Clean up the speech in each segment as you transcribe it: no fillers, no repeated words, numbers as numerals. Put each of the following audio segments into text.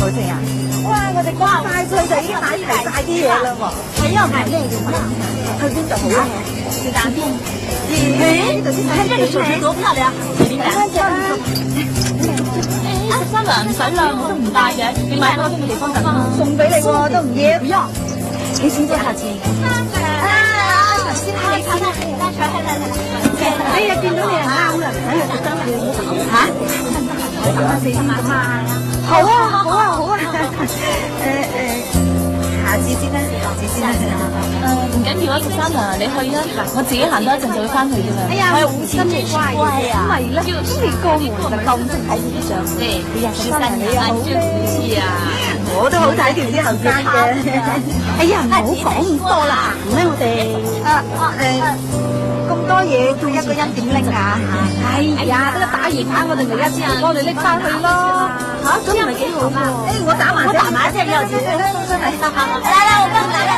好正啊！哇，我哋咁快脆就已經買齊晒啲嘢啦喎。係啊，買咩嘅？去邊度好啊？去哪邊？看這個首飾多漂亮！你買啊，13萬唔使啦，我都唔帶嘅。你買多邊個地方等啊？送俾你喎，都唔要。不要，你先多下錢。先睇睇啦，哎呀，見到你人啱啦，睇下特登你唔好嚇。等下400萬啊！好啊，好啊，好啊。下次先啦，下次先啦。唔緊要啊，13啊，你去啊。嗱，我自己行多一陣就會翻去㗎啦。哎呀，真係乖啊！咪啦，中意過門就咁識睇呢啲相。你呀，13你又好咧。我都好睇條啲後生嘅。哎呀，唔好講咁多啦，唔咧我哋。咁多嘢，佢一個人點拎啊？哎呀，得打完牌，我哋咪一次過嚟拎翻去咯。嚇，咁唔係幾好嘛？誒，我打麻將，有錢嚟啦，真係。來，我幫你來。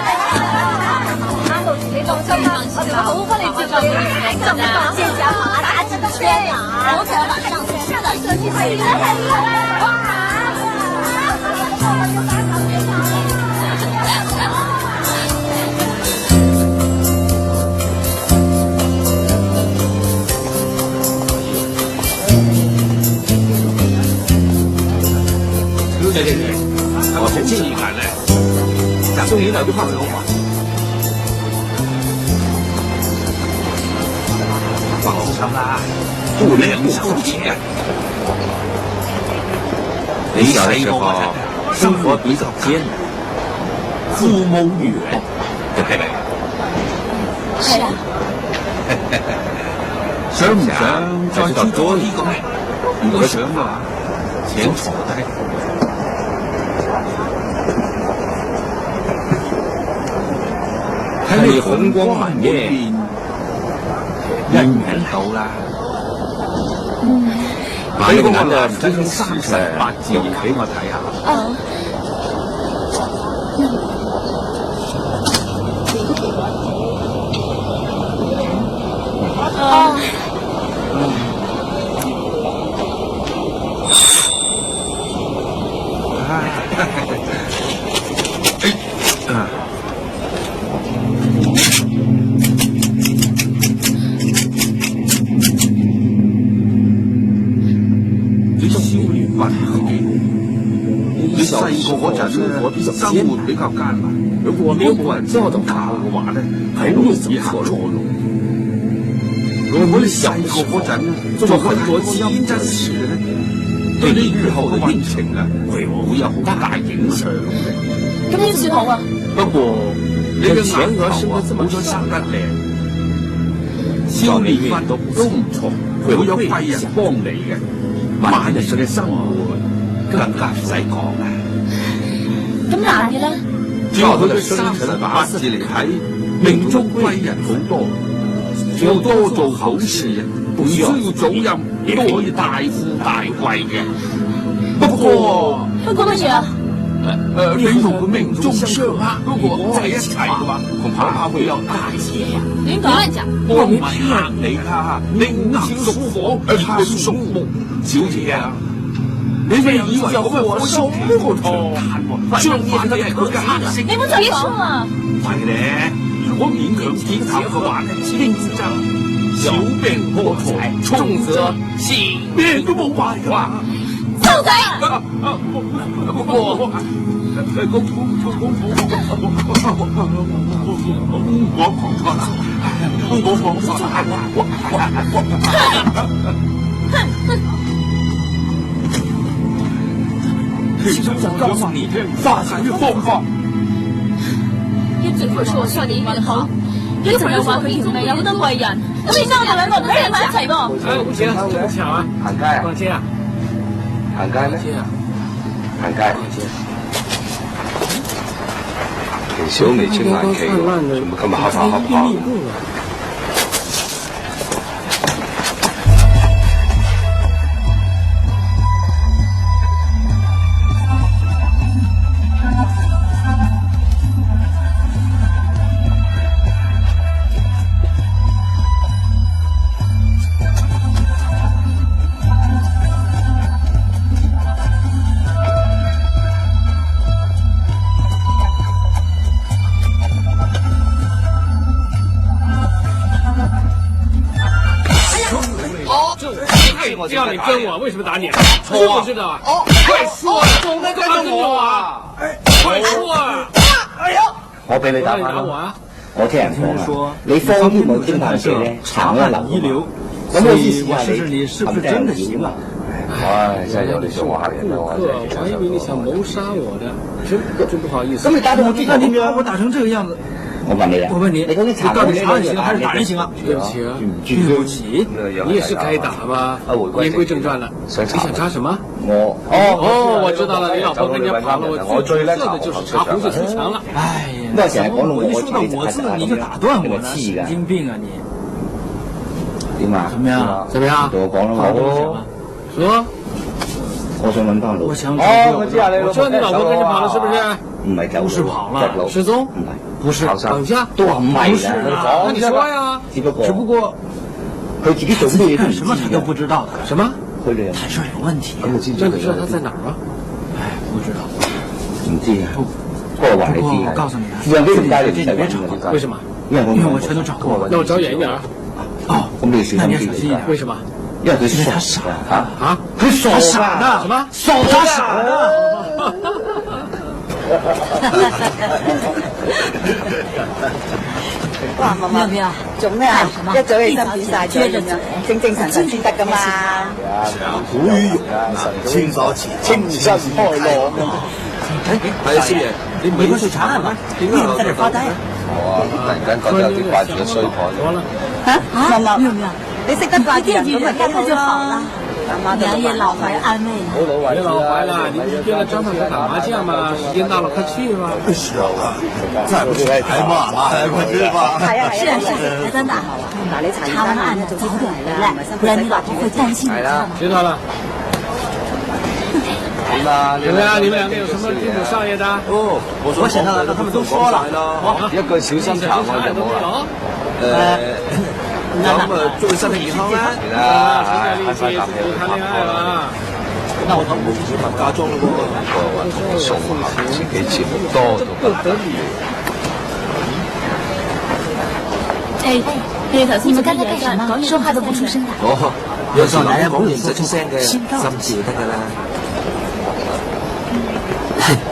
你放心啦，我哋會好好幫你照顧你。咁啊，先講啊，打這個圈啊，我可要往上去，是的，係啦。對對對，我好建議咧，送你兩句話好嘛？放心啦，都兩手錢。你小的時候生活比較艱難，父母遠，對不對？係啊。想唔想再知多啲咁？如果想嘅話，請坐低。睇你紅光滿面，姻緣到啦。把呢個男的真38字俾我睇下。你細個嗰陣生活比較艱難，如果冇人教導嘅話咧，係好容易行錯路。如果你細個嗰陣做很多天真事咧，對你以後嘅運程啊，會有好大影響嘅。咁點算好啊？不過你嘅前額生得這麼生得靚，少年運都唔錯，會有貴人幫你嘅。萬人嘅生活更加唔使講啦。咁難嘅咧？照佢嘅生辰八字嚟睇，命中貴人好多，只要多做好事，唔需要早任，亦都可以大富大貴嘅。不過乜嘢啊？你同佢命中相克，如果喺一齊嘅話，恐怕會有大事。點講？我唔係嚇你啦，你五行屬火，他屬木，小姐啊！你哋以為咁嘅火燒木頭，相反嘅係佢嘅黑色。你冇再講啊！係咧，如果勉強結合嘅話，天爭小病破財，重則性命都冇埋㗎。臭仔！不過，我講錯啦，我講錯啦。其中就告訴你發財嘅方法。一嘴會說我少年運好，一直又話佢條命有好多貴人，咁你將我哋兩個唔喺埋一齊噃？唔知啊，好巧啊！行街啊！逛街啊！行街咩？行街。田小薇清晚期，怎麼咁合法合法？只要你跟我，为什么打你？我不知道啊！快说，干嘛跟着我啊？快说啊！哎呀，我俾你打翻啦！我聽人講啊，你方天冇天壇社咧，長一流流。咁我試試你是不是真的行啊？哎，真係有你做我客人啦！我還以為你想謀殺我的，真不好意思。咁你打到我地，那你把我打成這個樣子，我問你啦，你究竟查到底查人行還是打人行啊？對不起啊，對不起，你也是該打吧？言歸正傳了，你想查什麼？我知道了，你老婆跟人家跑了，我最樂的就是查胡子出牆了。哎呀，那成日講到一說到我字你就打斷我了，神經病啊你！點啊？怎麼樣？怎麼樣？同我講啦，說。我想揾翻老婆。我想我知道你老婆跟你跑了是不是？唔係走，不是跑了，失蹤？唔係，不是等下都話唔係啦。那你說呀？只不過佢自己做自己咩幹什麼他都不知道的，什麼？佢哋坦率有問題。那你知道他在哪兒嗎？哎，不知道。唔知啊。不過話你知我告訴你啊，讓俾咁大你別吵。為什麼？因為我全都找過了。那我找遠一點。哦，咁你小那你心啲。小心一點。為什麼？因為佢他傻啊？他傻的。什麼？他傻的。哇，媽媽，做咩啊？一早起身變晒咗咁樣，精精神神先得噶嘛。古語有清早起，清新開朗。係啊，少爺，你唔係去查係咩？點解喺度發呆？我突然間覺得有啲掛住個衰婆。嚇，媽媽，你識得掛住人咁咪跟佢咯。娘也老懷安慰了。別老懷了，你不是跟着張大哥打麻將嗎？時間到了，快去吧。是啊，再不去太晚了，快去吧。是啊，還在哪？查完案早點回來，不然你老婆會擔心你。知道了。點啊？怎麼樣？你們兩個有什麼叮囑少爺的？哦，我想到了，他們都說了。一句小心查我就冇啦。咁啊，祝你身體健康啦。係啦，現在利息自己談戀愛了。那我同我自己買嫁妝咯喎。送客自己錢多都不得了。哎，你頭先剛才幹什麼？說話都不出聲的。哦，有時候男人講嘢唔使出聲嘅，心照得㗎啦。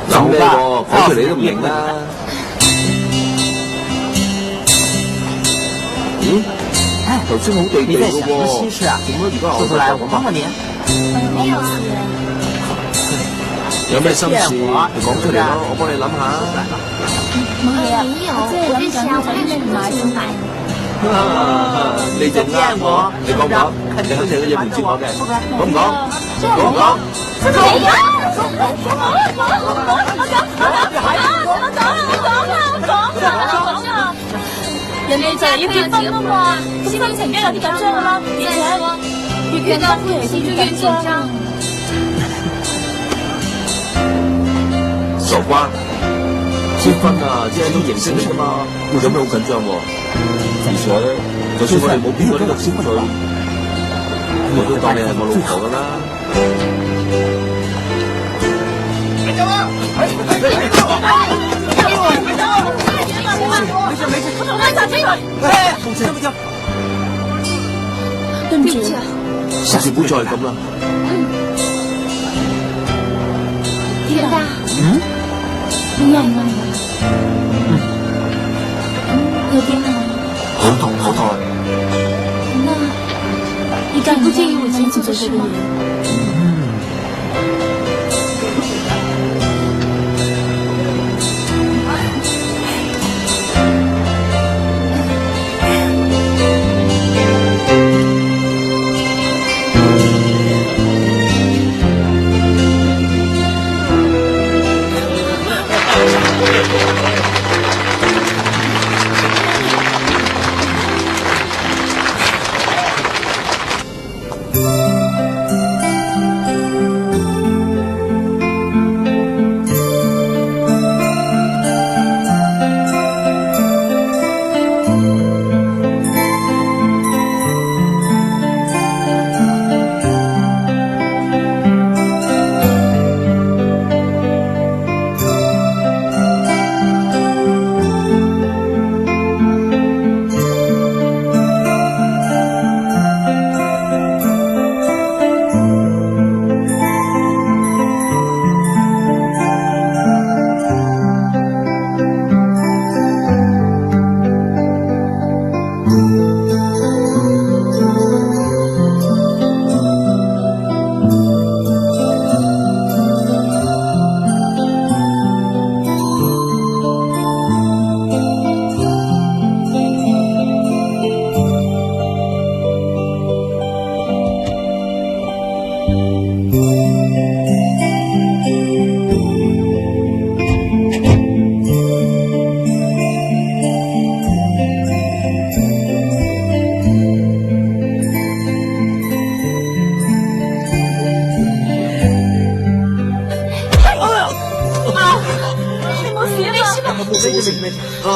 咁咩喎？講出嚟都唔明啦。咦？頭先好地地嘅喎，點解而家說出來我幫幫你？沒有事。有咩心事就講出嚟咯，我幫你諗下。沒有，我跟小妹妹買新買。你仲啱我，你講講，你肯定有嘢唔知我嘅，講唔講？講唔講？人哋就係要結婚啊嘛，心情梗有啲緊張噶啦，而且越緊張夫妻越緊張。傻瓜，結婚啊，只係一種形式嚟噶嘛，有咩好緊張喎？而且，就算我哋冇邊個呢個結婚，我都當你係我老婆噶啦。你走啊！沒事，我走開閘俾佢。對唔住啊！下次唔好再咁啦。點啊？你有冇？有點啊？好痛，好痛。那你介不介意我先去做這個嘢？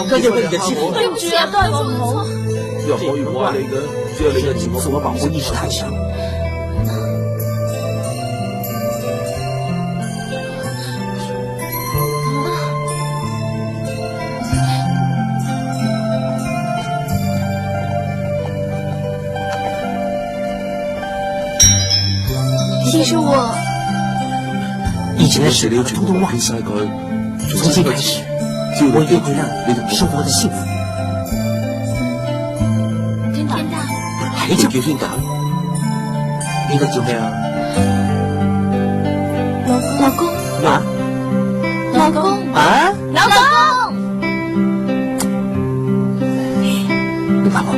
跟着你的肌肤，對唔住啊，對我唔好。要可以我愛你嘅，只有你嘅自我保護意識太強。其實我以前的事都通通忘記，從今開始，我一定會讓你生活的幸福。天大，你就叫天大，應該叫咩啊？老公，啊？老公啊？老公，你爸爸。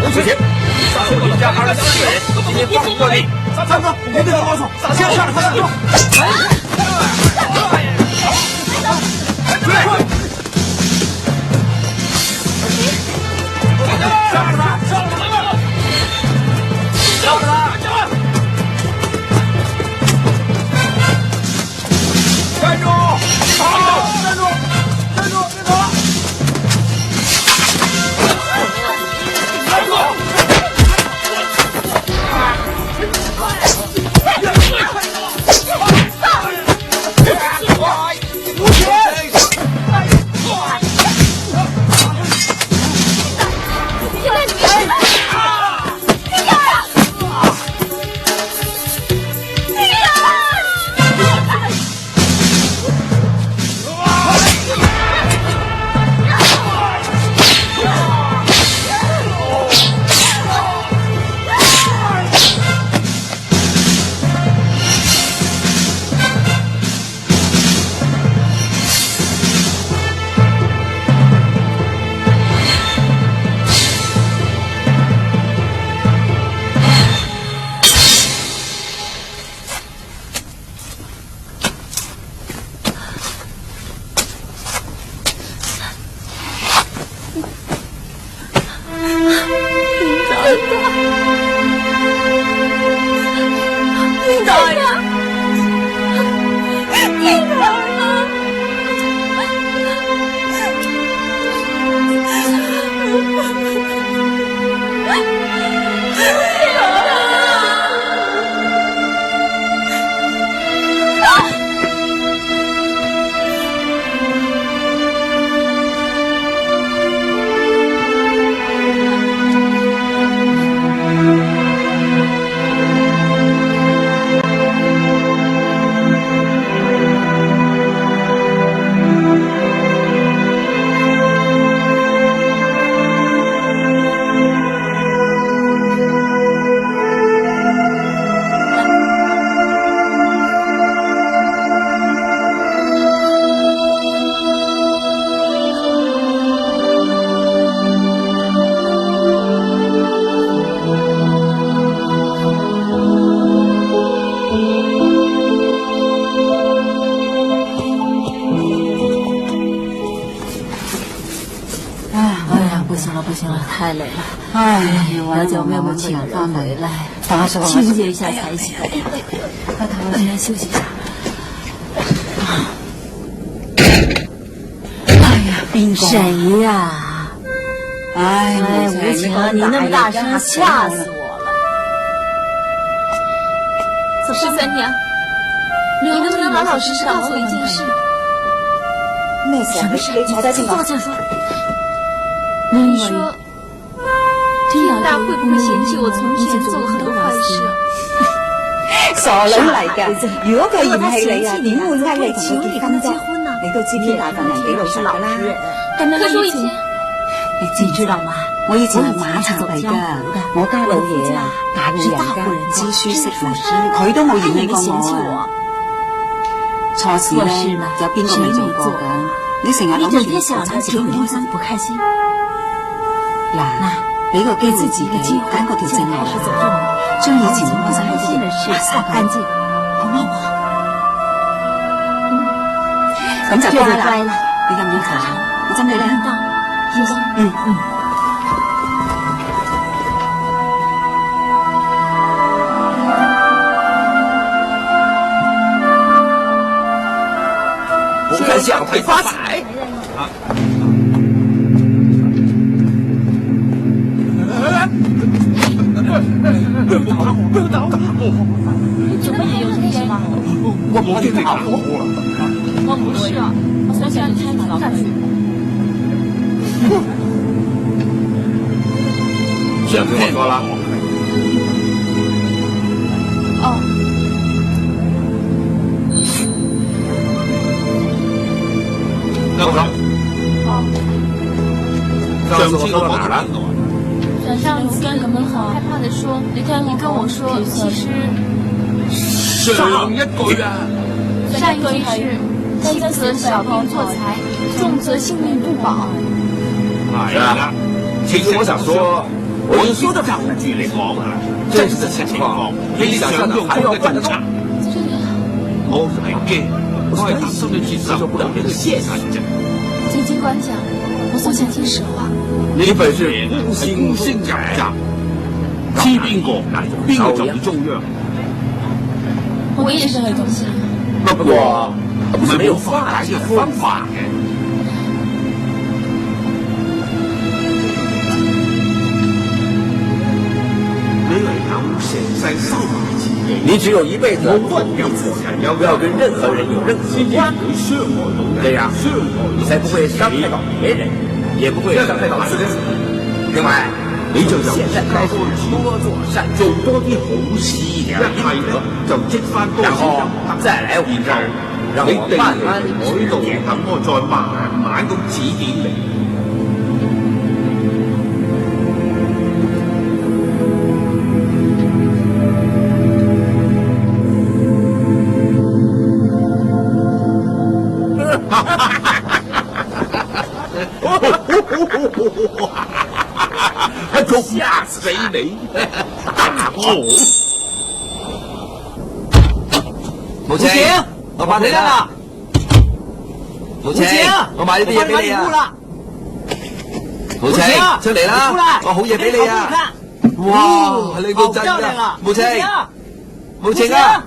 吴水姐，杀死我林家24人，今天放过你。三哥，别对他啰嗦，撒枪杀了他的哥。站住！好，站住！站住！别走！站住！吴铁！太累了，哎，好久没有请人回来，清洁一下才行。快来休息一下。哎呀，谁呀？哎，无情啊！你那么大声，吓死我了！13娘，你能不能老老实实告诉我一件事？什么事？你坐在这说。你说。天大会不会嫌棄我從前做了很多壞事？傻女嚟㗎！如果佢嫌棄你啊，點會呃你同佢結婚啫？你都知天大份人幾老實㗎啦。可是我以前，你知道嗎？我以前係馬場嚟㗎，我家老爺啊，大戶人家知書識禮，佢都冇嫌棄過我。錯事咧，有邊個未做過㗎？你成日諗住啲小產自己唔開心不開心。嗱，俾個機會自己揀個條正路，將以前唔開心嘅事抹殺乾淨，好嗎？咁就乖啦。你咁要求，我針對你得。我看相会发财。不要打我！你做乜嘢要咁嘅嘛？我冇驚你打我。我唔會啊，我想想你聽埋落去。想聽過啦。哦。那好。上次我跑哪了？上次跟你们好害怕的說，你跟我說，其實上一句啊，上一句是輕則小病作財，重則性命不保。係啊，其實我想說，我用說的反句嚟講啊，真實情況比你想象中還要更差。我唔係驚，我係擔心你接受不了這個現實啫。經機關講，我想聽實話。你本是無心講假，知邊個就會中央。我也是很懂事。不過沒有發達嘅方法嘅。你嚟到成世收埋自己，你只有一輩子，不要跟任何人有任何關係，這樣你才不會傷害到別人，也不會傷害到自己。另外，你就由現在開始多做善事，做多啲好事，一係呢就積翻多啲，再來我這兒，讓我慢慢指點，等我再慢慢咁指點你。嚇死你！打我！母親，我幫你啦！母親，我買呢啲嘢俾你啊！母親，出嚟啦！我好嘢俾你啊！哇，你個真啊！母親，母親啊！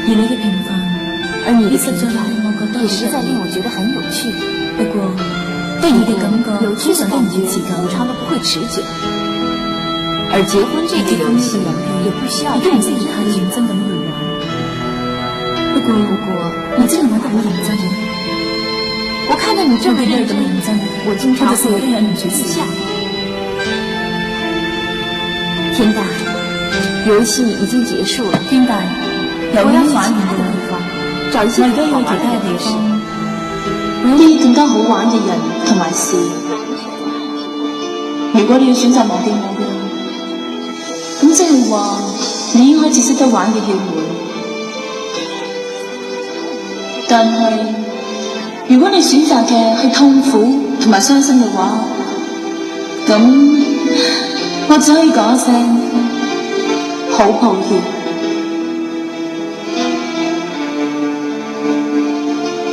以你嘅平凡，而你嘅實在也實在令我覺得很有趣。不過，對你的感覺通常都唔會持久，常都不會持久。而結婚這個東西也不需要太自以他認真咁去玩。不過你真的玩得好認真嘅。我看到你這麼認真，我經常會有點覺得笑。天大，遊戲已經結束了。天大。有一玩完嘅地方，找一些更有其他嘅地方，揾啲更加好玩嘅人同埋事。如果你要選擇忘記我嘅，咁即係話你已經開始識得玩嘅竅門。但係如果你選擇嘅係痛苦同埋傷心嘅話，咁我只可以講一聲好抱歉。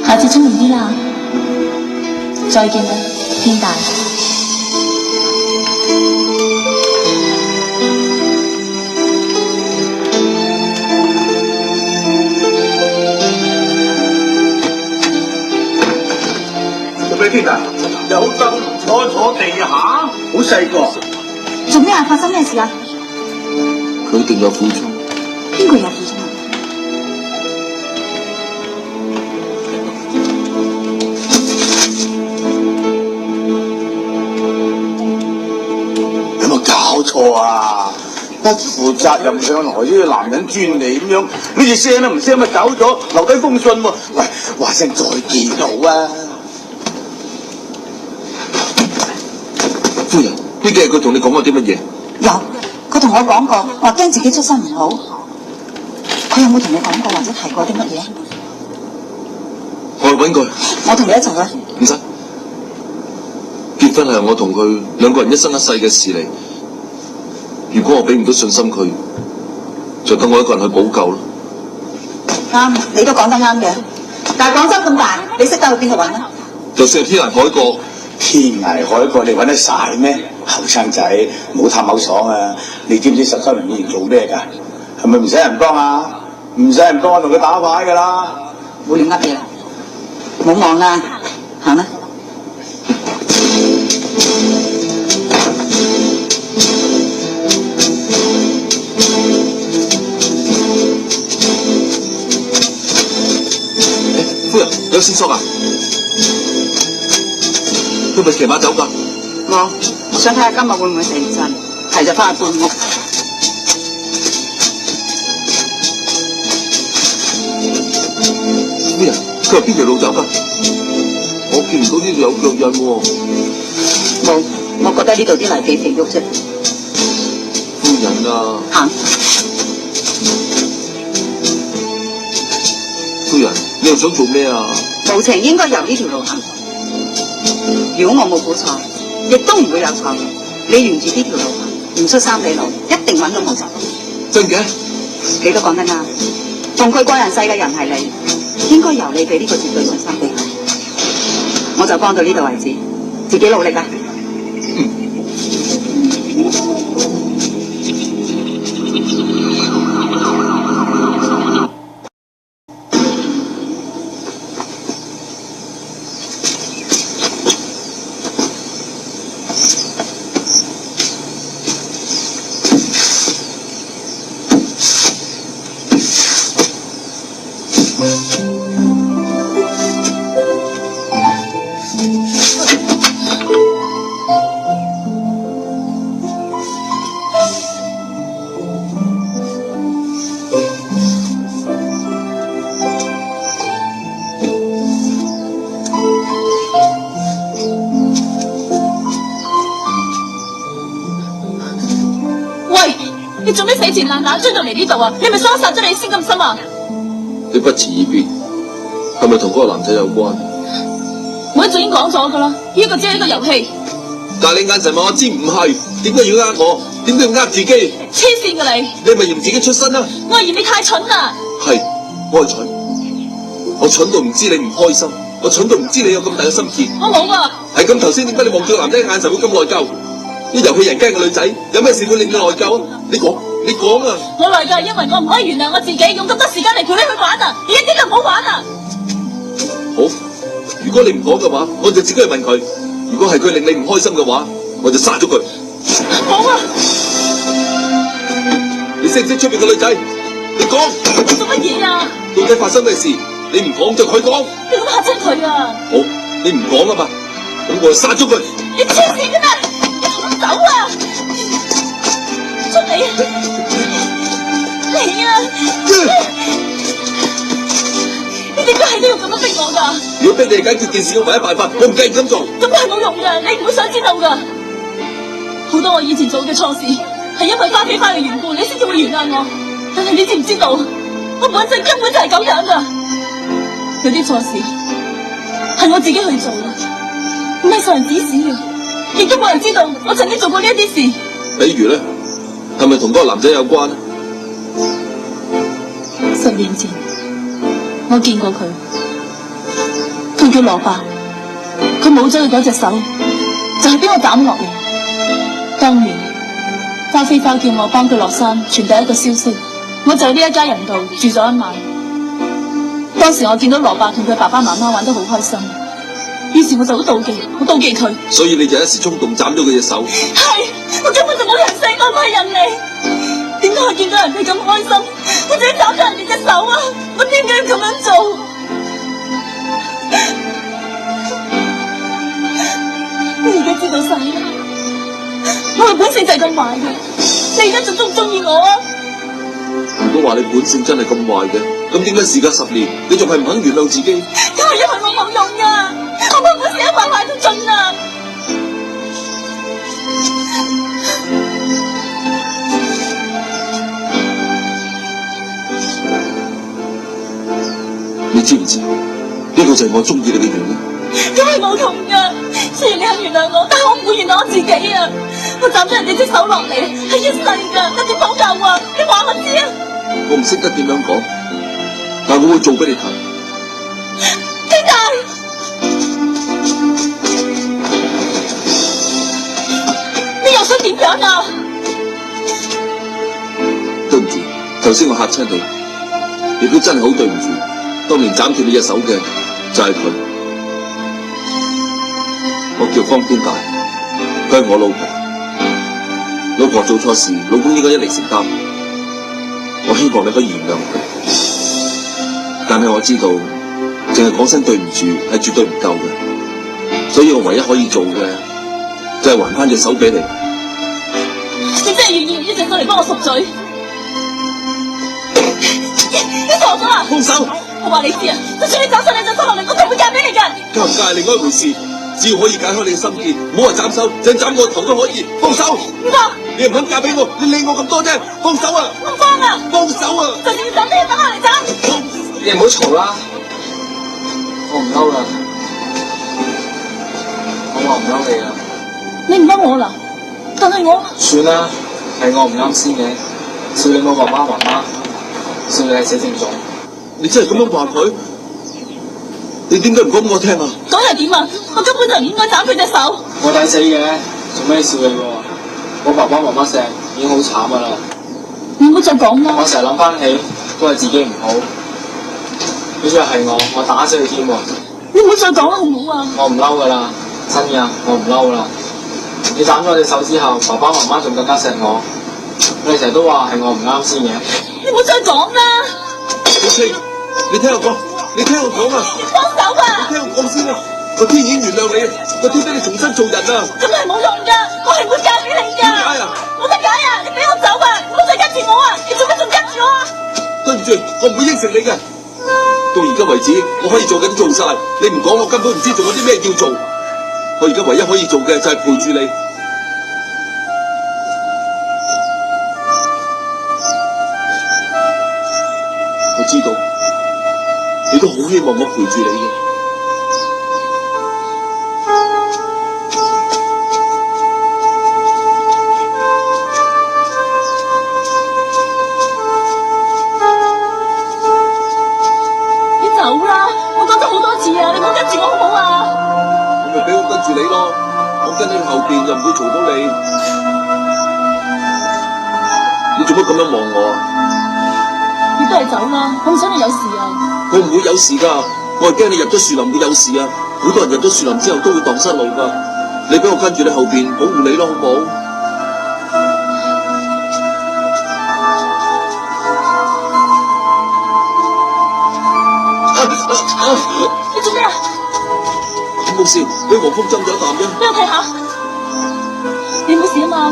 下次聰明啲啦，再見啦，天大。做咩天大？有凳坐地下，好細個。做咩啊？發生咩事啊？佢佢一定有苦衷。邊個有苦衷啊？有冇搞錯啊？不負責任上來呢個男人專利咁樣，好似聲都唔聲咪走咗，留低封信喎。喂，話聲再見好啊！夫人，呢幾日佢同你講過啲乜嘢？有，佢同我講過，話驚自己出身唔好。佢有冇同你講過或者提過啲乜嘢？我去揾佢。我同你一齊去。唔使，結婚係我同佢兩個人一生一世嘅事嚟。如果我俾唔到信心佢，就等我一個人去補救咯。啱，你都講得啱嘅。但係廣州咁大，你識得去邊度揾啊？就算係天涯海角，天涯海角你揾得晒咩？後生仔唔好貪口爽啊！你知唔知13人以前做咩㗎？係咪唔使人幫啊？唔使人幫我同佢打牌㗎啦！冇亂噏嘢啦，冇望啦，行啦。夫人有線索啊？佢咪騎馬走㗎？冇，我想睇下今日會唔會成陣，係就翻去半屋。夫人，佢話邊條路走㗎？我見唔到呢度有腳印喎。冇，我覺得呢度啲泥幾肥喐啫。夫人啊！行。夫人，你又想做咩啊？無情應該由呢條路行。如果我冇估錯，亦都唔會有錯。你沿住呢條路行，唔出3里路，一定揾到無情。真嘅？你都講得啱。同佢過人世嘅人係你，應該由你俾呢個絕對信心俾佢。我就幫到呢度為止，自己努力啦。你做咩死纏爛打追到嚟呢度啊？你係咪傷殺咗你先咁深啊？你不辭而別，係咪同嗰個男仔有關？我一早已經講咗噶啦，呢個只係一個遊戲。但係你眼神話我知唔係，點解要呃我？點解要呃自己？黐線噶你！你係咪嫌自己出身啊？我係嫌你太蠢啦。係，我係蠢，我蠢到唔知你唔開心，我蠢到唔知你有咁大嘅心結。我冇啊。係咁，頭先點解你望住個男仔嘅眼神會咁內疚？啲遊戲人間嘅女仔，有咩事會令你內疚啊？你講啊！我內疚係因為我唔可以原諒我自己，用咁多時間嚟陪你去玩啊！你一啲都唔好玩啊！好，如果你唔講嘅話，我就自己去問佢。如果係佢令你唔開心嘅話，我就殺咗佢。好啊！你識唔識出面嘅女仔？你講。你做乜嘢啊？到底發生咩事？你唔講就佢講。你咁嚇親佢啊！好，你唔講啊嘛，咁我就殺咗佢。你黐線㗎嘛！你同我走啊！出嚟啊！你啊！你點解係都要咁樣逼我㗎？如果逼你解決件事嘅唯一辦法，我唔計咁做。咁係冇用㗎，你唔會想知道㗎。好多我以前做嘅錯事，係因為花非花嘅緣故，你先至會原諒我。但係你知唔知道，我本身根本就係咁樣㗎。有啲錯事係我自己去做嘅，唔係受人指使嘅，亦都冇人知道我曾經做過呢一啲事。比如咧，係咪同嗰個男仔有關？10年前，我見過佢，佢叫羅伯，佢冇咗佢嗰隻手，就係俾我斬落嚟。當年，花非花叫我幫佢落山傳遞一個消息，我就喺呢一家人度住咗1晚。當時我見到羅伯同佢爸爸媽媽玩得好開心，於是我就好妒忌佢。所以你就一時衝動斬咗佢隻手？係，我根本就冇人性，我唔係人嚟。點解我見到人哋咁開心，我自己斬咗人哋隻手啊！我點解要咁樣做？你而家知道晒啦，我嘅本性就係咁壞嘅，你而家仲中唔中意我啊？如果話你本性真係咁壞嘅，咁點解時隔10年，你仲係唔肯原諒自己？因為我冇用噶，我嘅本性一壞壞到盡啊！你知唔知？呢個就係我中意你嘅原因。咁係冇用噶，雖然你肯原諒我，但係我唔會原諒我自己啊！我斬咗人哋隻手落嚟，係一世噶，我點補救啊？你話我知啊！我唔識得點樣講，但我會做俾你睇。點解？你又想點樣啊？對唔住，頭先我嚇親你，亦都真係好對唔住。當年斬斷你隻手嘅就係佢，我叫方天大，佢係我老婆。老婆做錯事，老公應該一力承擔。我希望你可以原諒佢，但係我知道，淨係講聲對唔住係絕對唔夠嘅，所以我唯一可以做嘅就係還翻隻手俾你。你真係願意用呢隻手嚟幫我贖罪？你傻咗啊！放手！我話你知啊，就算你斬晒你隻手落嚟，我都會嫁俾你噶。嫁唔嫁係另外一回事，只要可以解開你嘅心結，唔好話斬手，就斬我頭都可以。放手！唔放！你唔肯嫁俾我，你理我咁多啫！放手啊！唔放啊！放手啊！就算要斬你，等我嚟斬。你唔好嘈啦，我唔嬲啦，我話唔嬲你啦。你唔嬲我啦，但係我算啦，係我唔啱先嘅，笑你冇爸爸媽媽，笑你係死剩種。你真係咁樣話佢？你點解唔講俾我聽啊？講又點啊？我根本就唔應該斬佢隻手。我抵死嘅，做咩笑你喎？我爸爸媽媽錫已經好慘噶啦。你唔好再講啦。我成日諗翻起都係自己唔好，呢隻係我打死佢添喎。你唔好再講啦，好唔好啊？我唔嬲噶啦，真㗎，我唔嬲啦。你斬咗我隻手之後，爸爸媽媽仲更加錫我。你成日都話係我唔啱先嘅。你唔好再講啦。小青，你聽我講，你聽我講啊！放手啊！你聽我講先啊！個天已經原諒你，個天俾你重新做人啊！咁係冇用噶，我係唔會嫁俾你噶。點解啊？冇得解啊！你俾我走啊！唔好再跟住我啊！你做乜仲跟住我啊？對唔住，我唔會應承你嘅。到而家為止，我可以做緊做晒，你唔講我根本唔知仲有啲咩要做。我而家唯一可以做嘅就係陪住你。我知道，你都好希望我陪住你嘅。跟喺後邊又唔會嘈到你，你做乜咁樣望我啊？你都係走啦，我唔想你有事啊！我唔會有事噶，我係驚你入咗樹林會有事啊！好多人入咗樹林之後都會蕩失路噶，你俾我跟住你後邊保護你咯，好唔好？你做咩啊？冇事，俾黃蜂針咗一啖啫。俾我睇下，你冇事啊嘛？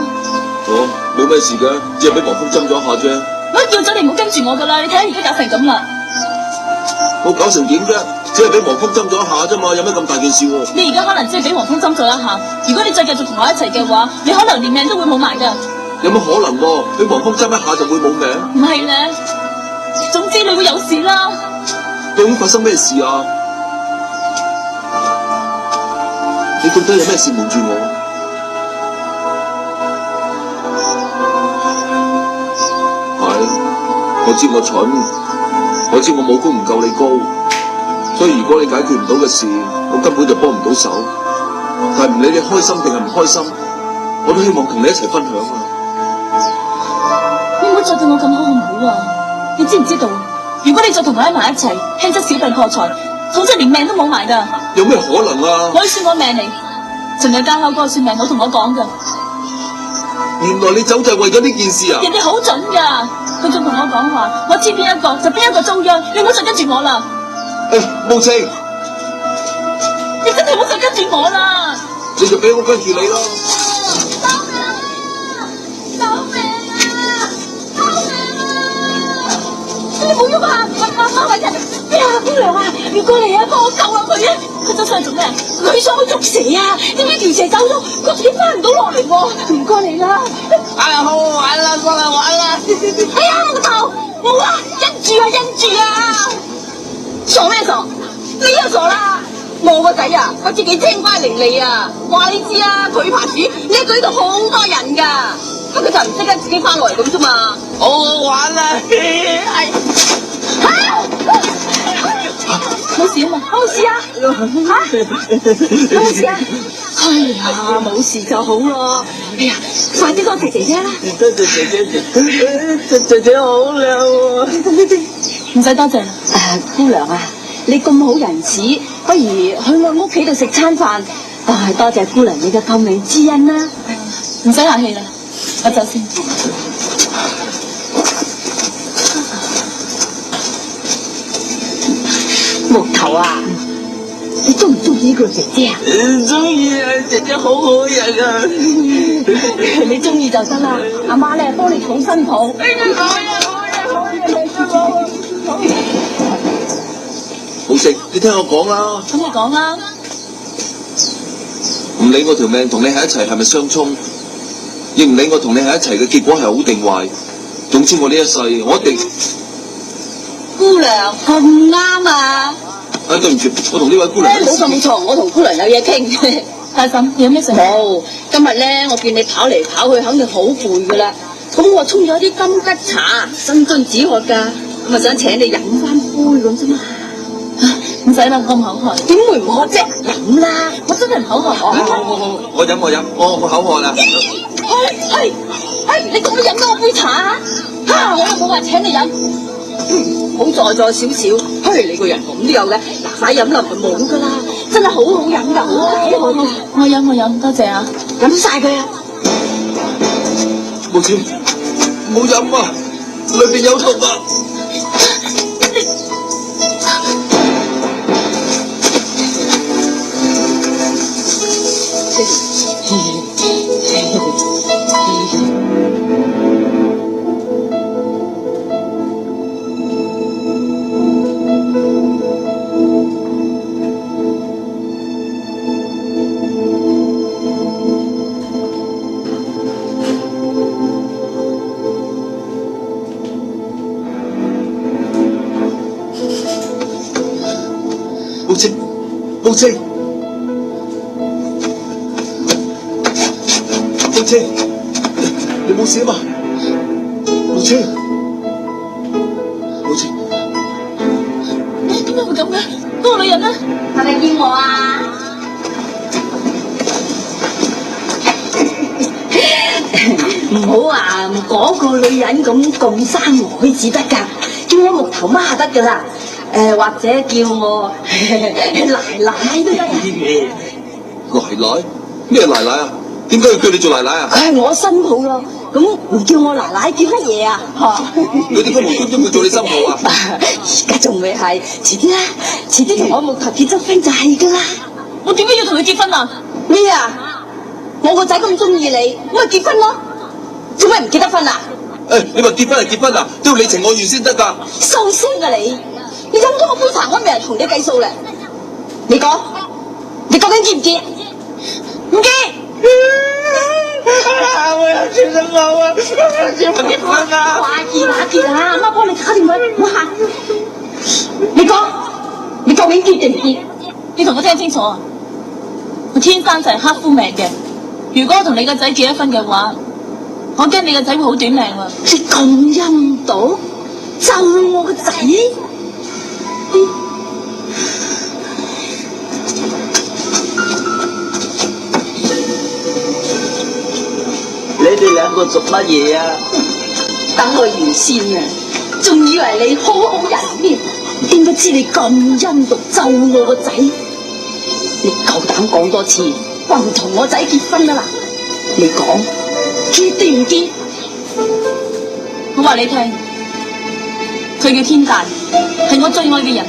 哦，冇咩事嘅，只係俾黃蜂針咗一下啫。我叫咗你唔好跟住我噶啦，你睇下而家搞成咁啦。我搞成點啫？只係俾黃蜂針咗一下啫嘛，有咩咁大件事喎？你而家可能只係俾黃蜂針咗一下，如果你再繼續同我一齊嘅話，你可能連命都會冇埋噶。有乜可能喎？俾黃蜂針一下就會冇命？唔係咧，總之你會有事啦。究竟發生咩事啊？你到底有咩事瞞住我？係，我知我蠢，我知我武功唔夠你高，所以如果你解決唔到嘅事，我根本就幫唔到手。但係唔理你開心定係唔開心，我都希望同你一齊分享啊！你唔好再對我咁好，好唔好啊？你知唔知道？如果你再同我喺埋一齊，輕則小病破財，重則連命都冇埋噶。有咩可能啊？我要算我命嚟，尋日街口嗰個算命佬同我講噶。原來你走就係為咗呢件事啊！人哋好準㗎，佢仲同我講話，我知邊一個就邊一個遭殃，你唔好再跟住我啦。無情，你真係唔好再跟住我啦。你就俾我跟住你咯。救命啊！救命啊！你唔好喐啊！媽咪人，哎呀，姑娘啊，你過嚟啊，幫我救下佢啊！佢走上去做咩？佢想去捉蛇啊！點知條蛇走咗，佢自己翻唔到落嚟喎！唔該你啦！哎呀，好好玩啦，過嚟玩啦！哎呀，老豆，冇啊，忍住啊，忍住啊！傻咩傻？你又傻啦！我個仔啊，我自己精乖伶俐啊！話你知啊，佢爬樹呢一度好多人㗎，不過佢就唔識得自己翻落嚟咁啫嘛。好好玩啦！哎。冇事啊嘛，冇事啊，冇事啊，哎呀，冇事就好咯。哎呀，快啲多謝姐姐啦！多謝姐姐好靚喎。唔使多謝啦。姑娘啊，你咁好人慈，不如去我屋企度食餐飯。多謝姑娘你嘅救命之恩啦。唔使客氣啦，我走先。木頭啊，你中唔中意呢個姐姐啊？中意啊，姐姐好好人啊。你中意就得啦，阿媽咧幫你娶新抱。好嘢！無情，你聽我講啦。咁你講啦。唔理我條命同你喺一齊係咪相沖，亦唔理我同你喺一齊嘅結果係好定壞，總之我呢一世我一定。姑娘咁啱啊！對唔住，我同呢位姑娘。冇錯冇錯，我同姑娘有嘢傾。大嬸，有咩事？冇，今日咧我見你跑嚟跑去，肯定好攰噶啦。咁我沖咗啲金桔茶，生津止渴噶，咁啊想請你飲翻杯咁啫嘛。唔使啦，我唔口渴。點會唔渴啫？飲啦，我真係唔口渴。好，我飲，我口渴啦。你咁樣飲多我杯茶我又冇話請你飲。好在少少，你個人咁都有嘅，嗱快飲啦，唔係冇噶啦，真係好好飲噶，好好。我飲，多謝啊，飲晒佢啊。無錢，唔好飲啊，裏邊有毒啊。無情，你冇事啊嘛？無情，點解會咁嘅？嗰個女人呢？係咪見我啊？唔好話嗰個女人咁生我至得㗎，叫我木頭媽得㗎啦。或者叫我奶奶都得。奶奶？咩奶奶啊？點解要叫你做奶奶啊？佢係我新抱咯，咁唔叫我奶奶叫乜嘢啊？佢點解無端端會做你新抱啊？而家仲未係，遲啲啦，遲啲同我木頭結咗婚就係㗎啦。我點解要同佢結婚啊？咩啊？我個仔咁中意你，咁咪結婚咯？做咩唔結得婚啊？你話結婚係結婚啊，都要你情我願先得㗎。收聲啊你！你飲咗我杯茶，我未人同你計數咧。你講，你究竟結唔結？唔結。我要結婚啊！結唔結婚啊？話結啊！阿媽幫你打電話，唔好喊。你講，你究竟結定唔結？你同我聽清楚啊！我天生就係黑夫命嘅。如果我同你個仔結咗婚嘅話，我驚你個仔會好短命啊！你咁陰毒，咒我個仔？你哋兩個做乜嘢啊？等我完先啊！仲以為你好好人添，點不知你咁陰毒咒我個仔？你夠膽講多次，話唔同我仔結婚啊啦！你講，結定唔結？我話你聽，佢叫天大，係我最愛嘅人，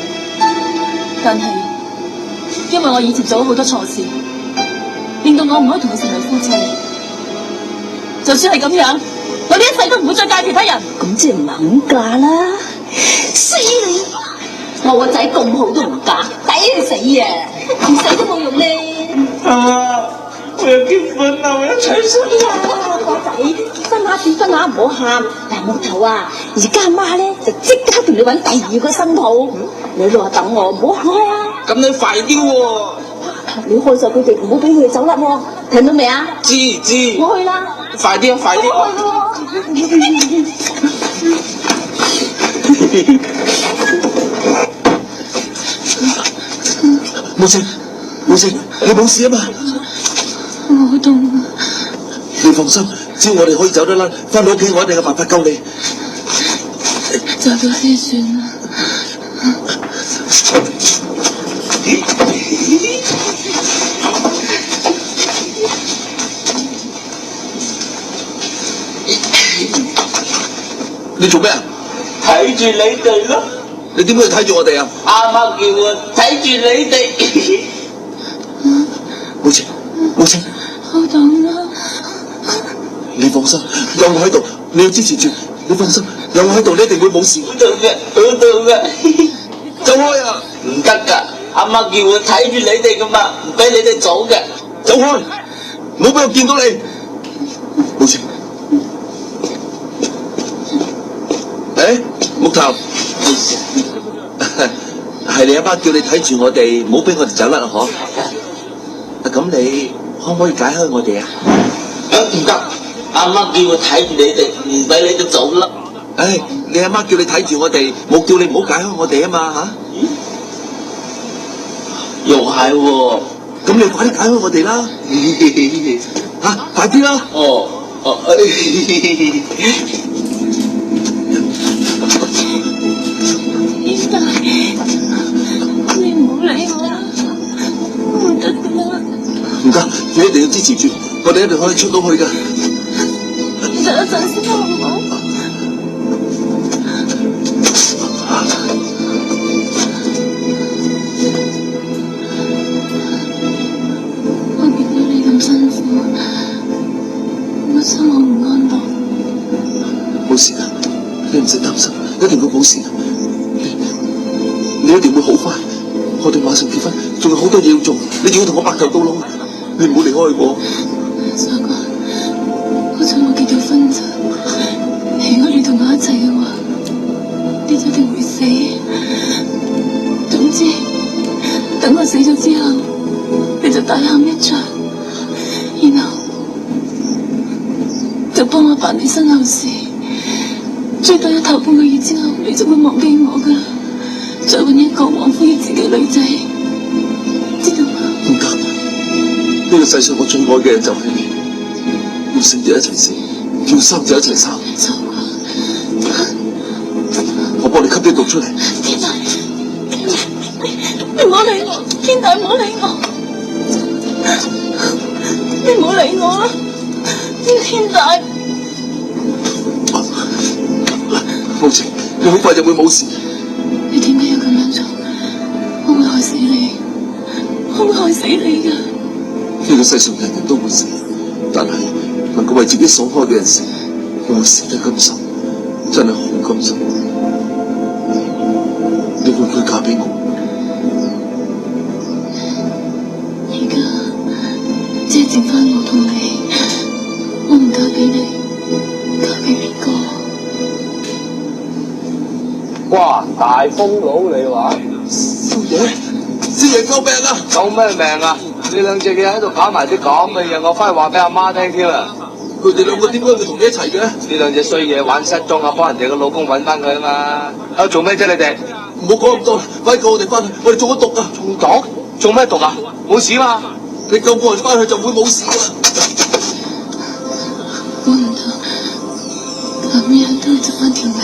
但係因為我以前做咗好多錯事，令到我唔可以同佢成為夫妻。就算係咁樣，我呢一世都唔會再嫁其他人。咁即係唔肯嫁啦！死你！我個仔咁好都唔嫁，抵你死啊！唔死都冇用咧。我要結婚啦！我要娶媳啊！個仔結婚啦，唔好喊。嗱，木頭啊，而家阿媽咧就即刻同你揾第二個新抱。你喺度等我，唔好行開啊！咁你快啲喎！你開晒佢哋，唔好俾佢哋走甩喎。聽到未啊？知。我去啦！快啲啊！快啲！冇事，你冇事啊嘛？我好痛啊！你放心，只要我哋可以走得甩，翻到屋企我一定有辦法救你。走咗先算啦。你做咩啊？睇住你哋咯。你點解要睇住我哋啊？阿媽叫我睇住你哋。冇事。好痛啊！你放心，有我喺度，你要支持住。你放心，有我喺度，你一定會冇事。好痛嘅。走開啊！唔得噶，阿媽叫我睇住你哋噶嘛，唔俾你哋走嘅。走開，唔好俾我見到你。冇事。木頭，係你阿媽叫你睇住我哋，唔好俾我哋走甩啊！嗬。咁你可唔可以解開我哋啊？唔得，阿媽叫我睇住你哋，唔俾你哋走甩。你阿媽叫你睇住我哋，冇叫你唔好解開我哋啊嘛吓。又係喎，咁你快啲解開我哋啦！快啲啦！天大，你唔好理我啦，唔得噶啦！唔得，你一定要支持住，我哋一定可以出到去噶。等一陣先好唔好？我見到你咁辛苦，我心好唔安樂。冇事噶，你唔使擔心，一定會冇事。你一定會好快，我哋馬上結婚，仲有好多嘢要做，你仲要同我白頭到老，你唔好離開我。傻哥，好彩我結咗婚咋，如果你同我一齊嘅話，你就一定會死。總之，等我死咗之後，你就大喊一場，然後就幫我辦理身後事，最多1頭半個月之後，你就會忘記我噶啦。再揾一個忘乎自己嘅女仔，知道嗎？唔得，呢個世上我最愛嘅人就係你，要死就一齊死，要生就一齊生。傻瓜，我幫你吸啲毒出嚟。天大，你唔好理我，天大唔好理我，你唔好理我啦，天大。冇事，你好快就會冇事。你點解要咁樣做？我會害死你，我會害死你噶。呢個世上人人都會死，但係能夠為自己所愛嘅人死，我會死得甘心，真係好甘心。你會唔會嫁俾我？而家即係剩翻我同你，我唔嫁俾你，嫁俾邊個？哇！大風佬你話？少爺救命啊！救咩命啊？你兩隻嘢喺度搞埋啲咁嘅嘢，我翻去話俾阿媽聽添啊！佢哋兩個點解會同你一齊嘅？呢兩隻衰嘢玩失蹤啊，幫人哋個老公揾翻佢啊嘛！喺度做咩啫你哋？唔好講咁多啦，快救我哋翻去！我哋中咗毒啊！中毒？中咩毒啊？冇事嘛？你救我哋翻去就會冇事噶啦！估唔到咁樣都會執翻條命。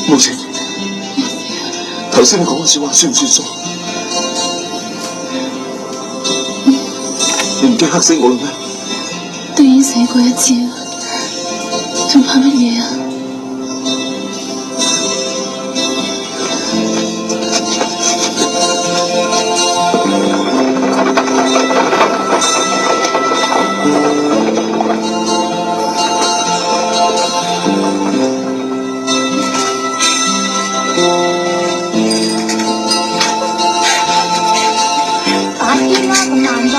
冇事。頭先你講嘅說話算唔算數？你唔驚嚇死我啦咩？都已經死過一次啦，仲怕乜嘢啊？打天啦，咁慢噃！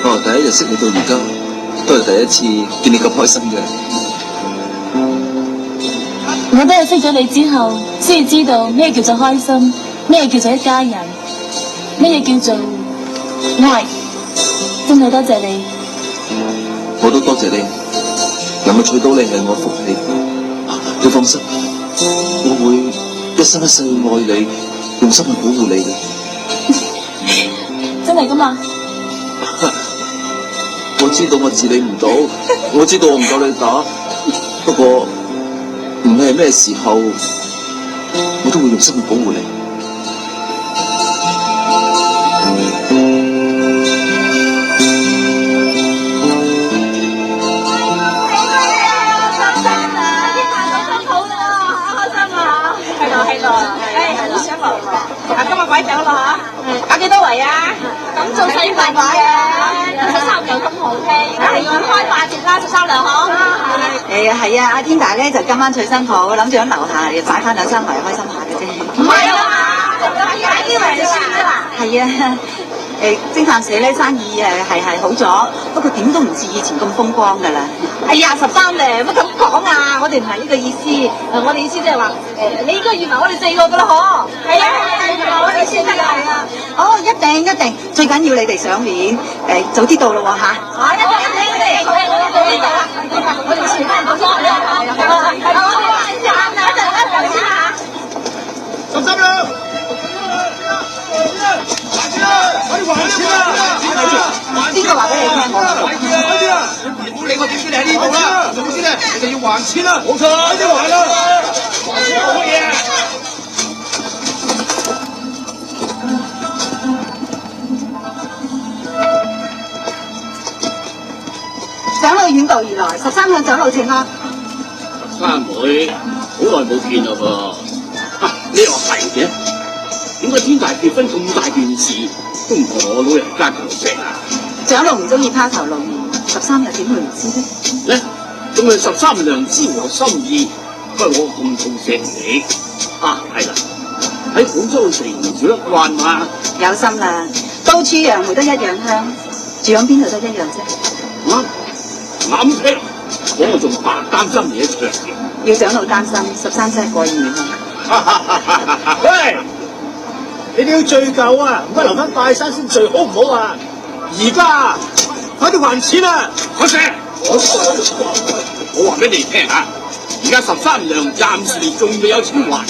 我第一日識你到而家，都係第一次見你咁開心嘅。我都係識咗你之後，先至知道咩叫做開心，咩叫做一家人，咩嘢叫做愛。真係多謝你。我都多謝你，能夠娶到你係我福氣。你放心，我會一生一世去愛你，用心去保護你嘅。真係㗎嘛？我知道我治理唔到，我知道我唔夠你打，不過唔理係咩時候，我都會用心去保護你。今日擺酒啦嚇，搞幾多圍啊？咁做細圍嘅，13娘咁豪氣，係要開8折啦，13娘嗬。係啊，阿天大咧就今晚娶新婦，諗住喺樓下擺翻2-3圍開心下嘅啫。唔係啊嘛，擺啲圍就算啦。係啊，偵探社咧生意係好咗，不過點都唔似以前咁風光㗎啦。哎呀，13娘乜咁講啊？我哋唔係呢個意思，我哋意思即係話你應該預埋我哋4個㗎啦，嗬。係啊，我哋先得㗎。哦，一定，最緊要你哋賞面，早啲到咯喎嚇。一定，我哋先翻嗰個啦。13娘，快啲還錢啊！邊個話俾你聽我？快啲啊！你唔好理我點知你喺呢度啦，總之咧你就要還錢啦。冇錯，快啲還啦！還錢做乜嘢啊？長老遠道而來，13向長老請安。13妹，好耐冇見啦噃。你話係嘅，點解天大結婚咁大件事都唔同我老人家講聲啊？長老唔中意拋頭露面，13日點會唔知呢？咧，仲係13娘知我心意，不過我咁痛錫你。係啦，喺廣州城住得慣嘛。有心啦，到處楊梅都一樣香，住響邊度都一樣啫。啱聽，我仲白擔心你一場嘅。要長老擔心，13真係過意唔去。喂，你哋要醉夠啊，唔該留翻拜山先醉，好唔好啊？而家快啲還錢啊！開聲！我話俾你聽啊，而家13娘暫時仲未有錢還，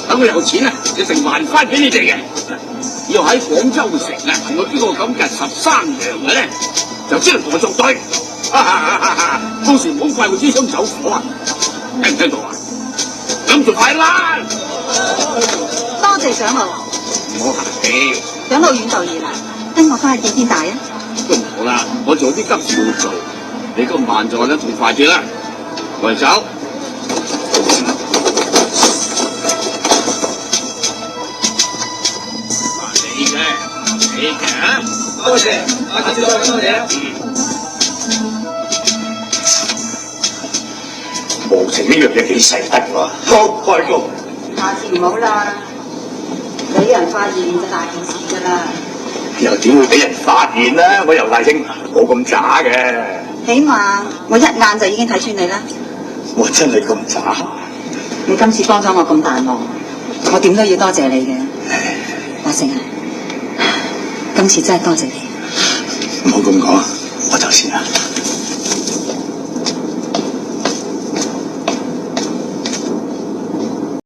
等我有錢啊，一定還翻俾你哋嘅。要喺廣州城啊，同我呢個咁嘅13娘嘅咧，就只能同我作對。到時唔好怪我支槍走火啊！聽唔聽到啊？諗住快啦！多謝長老。唔好客氣。長老遠道而來，跟我翻去見天大啊！都唔好啦，我仲有啲急事要做，你咁慢咗咧，仲快啲啦！我哋走。你嘅，多謝，下次再多謝。無情呢樣嘢幾世得㗎？好開工。下次唔好啦，俾人發現就大件事㗎啦。又點會俾人發現呢？我由大聲冇咁渣嘅。起碼我一眼就已經睇穿你啦。我真係咁渣？你今次幫咗我咁大忙，我點都要多謝你嘅。大成啊，今次真係多謝你。唔好咁講，我走先啦。